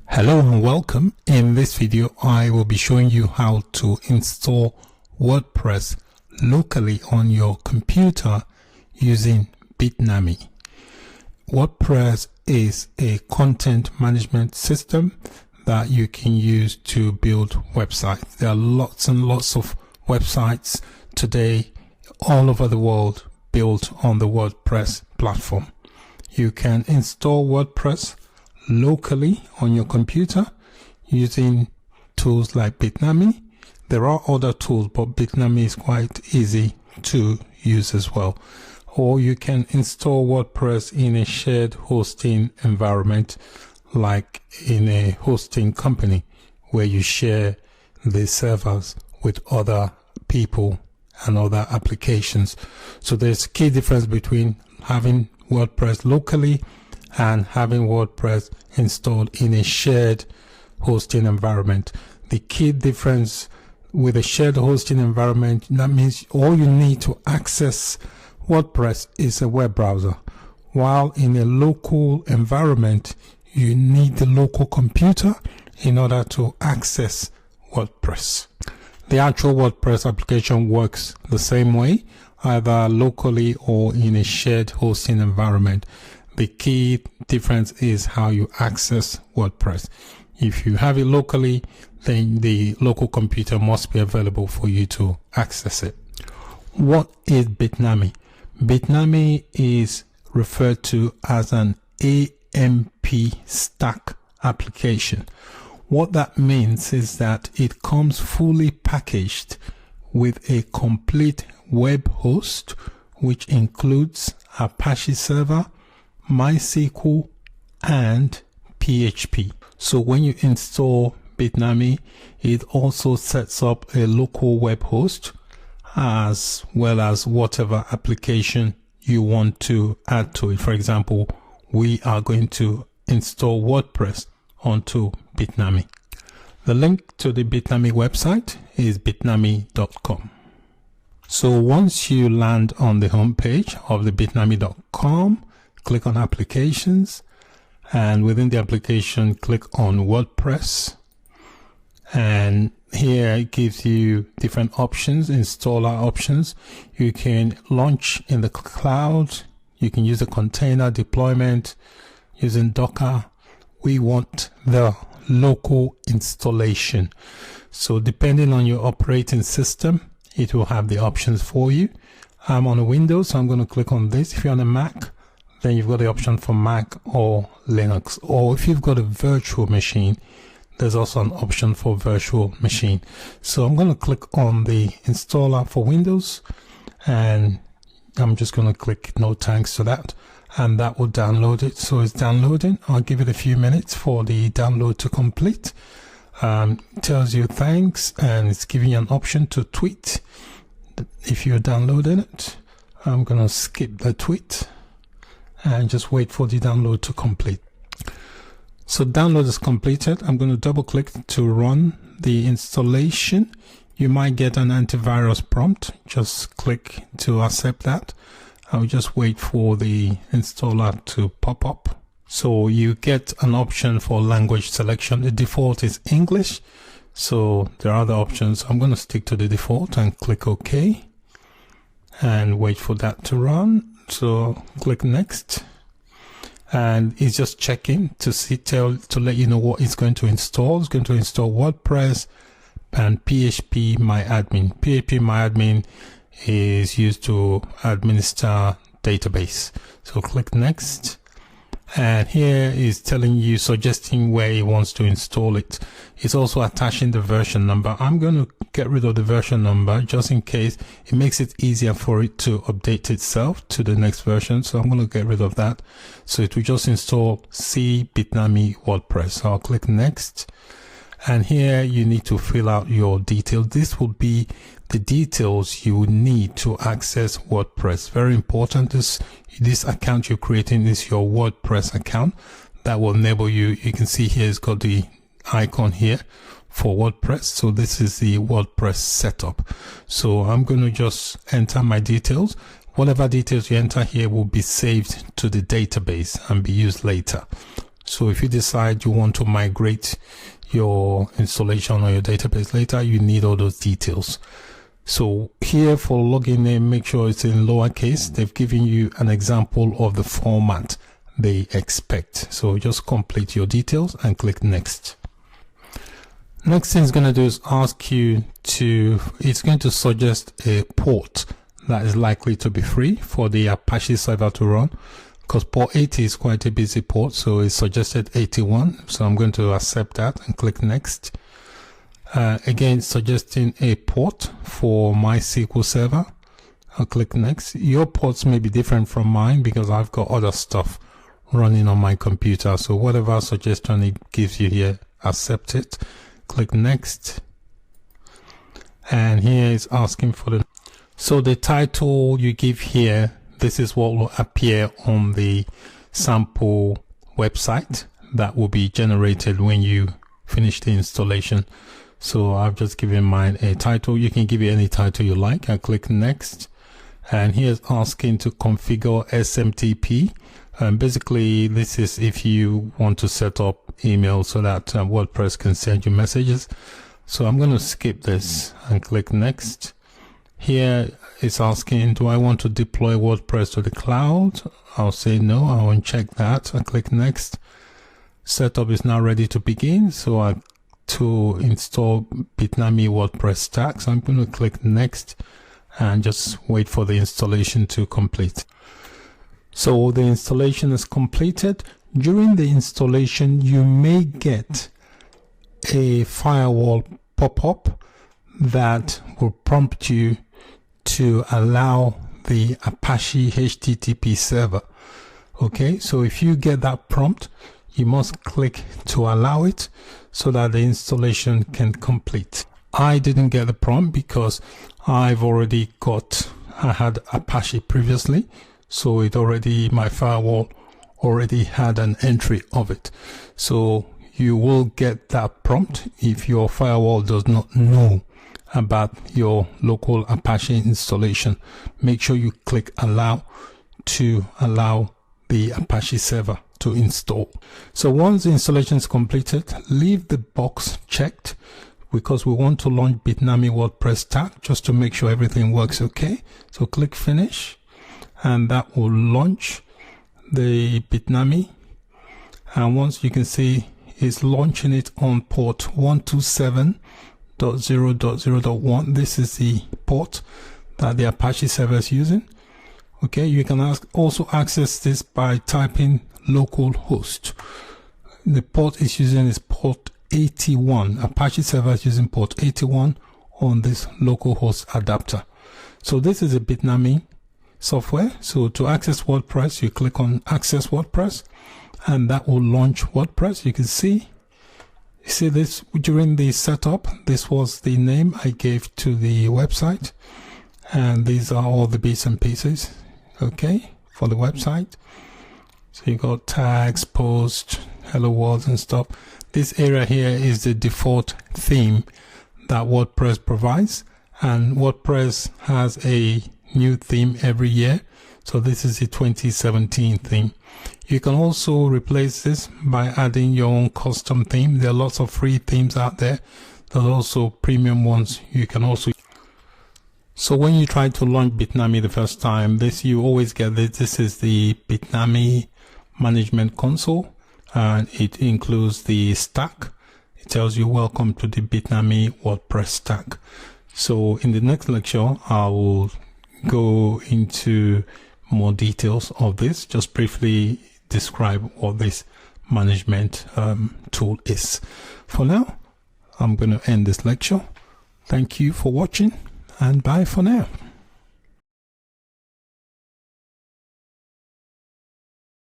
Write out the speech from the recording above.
Hello and welcome. In this video I will be showing you how to install WordPress locally on your computer using Bitnami. WordPress is a content management system that you can use to build websites. There are lots and lots of websites today all over the world built on the WordPress platform. You can install WordPress locally on your computer using tools like Bitnami. There are other tools, but Bitnami is quite easy to use as well. Or you can install WordPress in a shared hosting environment, like in a hosting company where you share the servers with other people and other applications. So there's a key difference between having WordPress locally and having WordPress installed in a shared hosting environment. The key difference with a shared hosting environment, that means all you need to access WordPress is a web browser, while in a local environment you need the local computer in order to access WordPress. The actual WordPress application works the same way, either locally or in a shared hosting environment. The key difference is how you access WordPress. If you have it locally, then the local computer must be available for you to access it. What is Bitnami? Bitnami is referred to as an AMP stack application. What that means is that it comes fully packaged with a complete web host, which includes Apache server, MySQL and PHP. So when you install Bitnami, it also sets up a local web host as well as whatever application you want to add to it. For example, we are going to install WordPress onto Bitnami. The link to the Bitnami website is bitnami.com. So once you land on the home page of the bitnami.com, click on applications, and within the application click on WordPress, and here it gives you different options, installer options. You can launch in the cloud, you can use a container deployment using Docker. We want the local installation, so depending on your operating system it will have the options for you. I'm on a Windows, so I'm going to click on this. If you're on a Mac, then you've got the option for Mac or Linux, or if you've got a virtual machine, there's also an option for virtual machine. So I'm going to click on the installer for Windows, and I'm just going to click no thanks to that, and that will download it. So it's downloading. I'll give it a few minutes for the download to complete. It tells you thanks, and it's giving you an option to tweet if you're downloading it. I'm going to skip the tweet and just wait for the download to complete. So download is completed. I'm going to double click to run the installation. You might get an antivirus prompt. Just click to accept that. I'll just wait for the installer to pop up. So you get an option for language selection. The default is English, so there are other options. I'm going to stick to the default and click OK and wait for that to run. So click next, and it's just checking to to let you know what it's going to install. It's going to install WordPress and PHP MyAdmin. PHP MyAdmin is used to administer database. So click next, and here is telling you, suggesting where it wants to install it. It's also attaching the version number. I'm going to get rid of the version number just in case. It makes it easier for it to update itself to the next version, so I'm going to get rid of that. So it will just install C Bitnami WordPress. So I'll click next, and here you need to fill out your details. This will be the details you would need to access WordPress. Very important. This account you're creating is your WordPress account that will enable you. You can see here it's got the icon here for WordPress. So this is the WordPress setup. So I'm going to just enter my details. Whatever details you enter here will be saved to the database and be used later. So if you decide you want to migrate your installation or your database later, you need all those details. So here for login name, make sure it's in lowercase. They've given you an example of the format they expect. So just complete your details and click next. Next thing it's going to do is ask you to, it's going to suggest a port that is likely to be free for the Apache server to run, because port 80 is quite a busy port, so it's suggested 81. So I'm going to accept that and click next. Again, suggesting a port for MySQL server. I'll click next. Your ports may be different from mine because I've got other stuff running on my computer. So whatever suggestion it gives you here, accept it. Click next. And here it's asking for the, so the title you give here, this is what will appear on the sample website that will be generated when you finish the installation. So I've just given mine a title. You can give it any title you like. I click next, and here's asking to configure SMTP. Basically, this is if you want to set up email so that WordPress can send you messages. So I'm going to skip this and click next. Here it's asking, do I want to deploy WordPress to the cloud? I'll say no. I won't check that. I click next. Setup is now ready to begin. So to install Bitnami WordPress stack. So I'm going to click next and just wait for the installation to complete. So the installation is completed. During the installation, you may get a firewall pop-up that will prompt you to allow the Apache HTTP server. Okay, so if you get that prompt, you must click to allow it so that the installation can complete. I didn't get the prompt because I had Apache previously, so my firewall already had an entry of it. So you will get that prompt if your firewall does not know about your local Apache installation. Make sure you click allow to allow the Apache server to install. So once the installation is completed, leave the box checked because we want to launch Bitnami WordPress stack just to make sure everything works okay. So click finish, and that will launch the Bitnami. And once you can see it's launching it on port 127.0.0.1. This is the port that the Apache server is using. Okay, you can also access this by typing localhost. The port is using is port 81. Apache server is using port 81 on this localhost adapter. So this is a Bitnami software. So to access WordPress, you click on access WordPress, and that will launch WordPress. You can see this during the setup. This was the name I gave to the website, and these are all the bits and pieces, okay, for the website. So you got tags, post, hello world and stuff. This area here is the default theme that WordPress provides, and WordPress has a new theme every year. So this is the 2017 theme. You can also replace this by adding your own custom theme. There are lots of free themes out there. There's also premium ones you can also. So when you try to launch Bitnami the first time, you always get this. This is the Bitnami management console, and it includes the stack. It tells you welcome to the Bitnami WordPress stack. So in the next lecture, I will go into more details of this, just briefly describe what this management tool is. For now, I'm going to end this lecture. Thank you for watching, and bye for now.